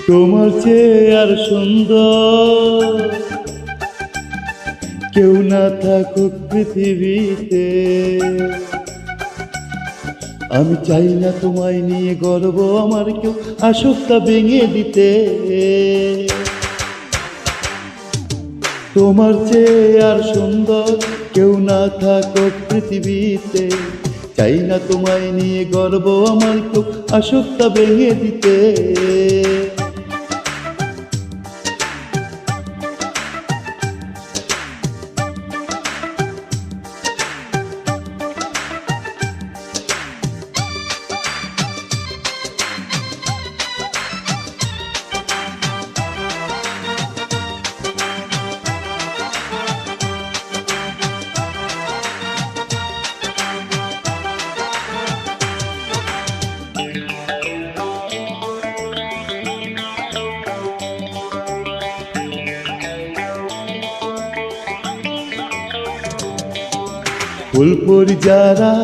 তোমার চেয়ে আর সুন্দর কেউ না থাকুক পৃথিবীতে। আমি চাই না তোমায় নিয়ে গর্ব আমার কেউ আসুক তা ভেঙে দিতে। তোমার চেয়ে আর সুন্দর কেউ না থাকুক পৃথিবীতে। চাই না তোমায় নিয়ে গর্ব আমার কেউ আসুক তা ভেঙে দিতে। ফুলপুরি যারা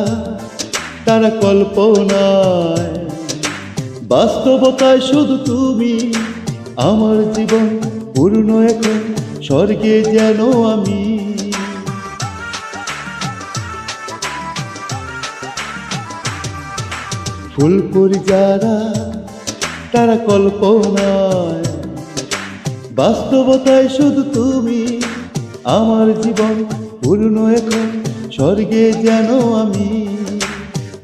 তারা কল্পনায়, বাস্তবতায় শুধু তুমি আমার জীবন পূর্ণ এখন স্বর্গে যেন আমি। ফুলপুরি যারা তারা কল্পনায়, বাস্তবতায় শুধু তুমি আমার জীবন পূর্ণ এখন স্বর্গে যেন আমি।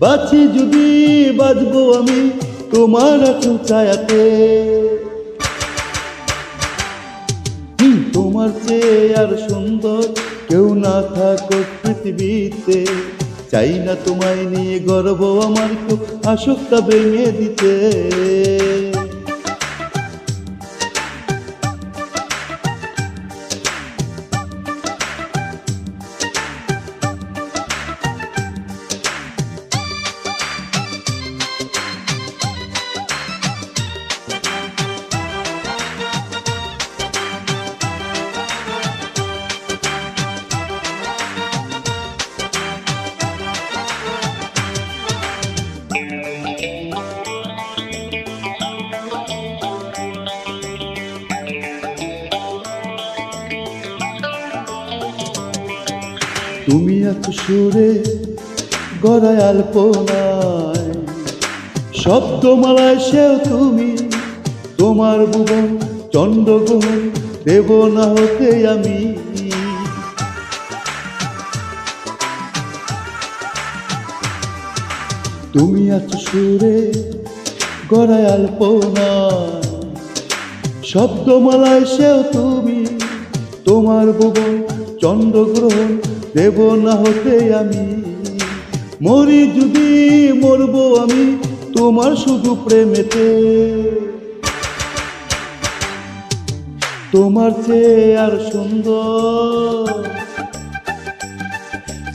বাঁচি যদি বাঁচবো আমি তোমার আঁচল ছায়াতে। তোমার চেয়ে আর সুন্দর কেউ না থাকুক পৃথিবীতে। চাই না তোমায় নিয়ে গর্ব আমার কেউ আসুক তা ভেঙে দিতে। তুমি এত সুরে গড়ায় আলপনায়, শব্দমালায় সেও তুমি। তোমার ভুবন চন্দ্রগ্রহণ দেব না হতে আমি। তুমি এত সুরে গড়ায় আলপনায়, শব্দমালায় সেও তুমি। তোমার ভুবন চন্দ্রগ্রহণ দেব না হতে আমি। মরি যদি মরবো আমি তোমার শুধু প্রেমেতে। তোমার চেয়ে আর সুন্দর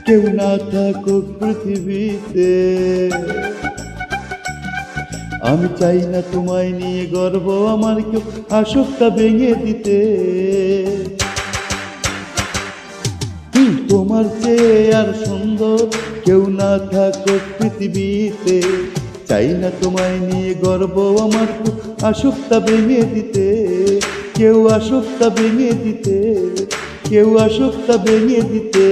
কেউ না থাকুক পৃথিবীতে। আমি চাই না তোমায় নিয়ে গর্ব আমার কেউ আসুক তা ভেঙে দিতে। তোমার চেয়ে আর সুন্দর কেউ না থাকুক পৃথিবীতে। চাই না তোমায় নিয়ে গর্ব আমার কেউ আসুক তা ভেঙে দিতে। কেউ আসুক তা ভেঙে দিতে, কেউ আসুক তা ভেঙে দিতে।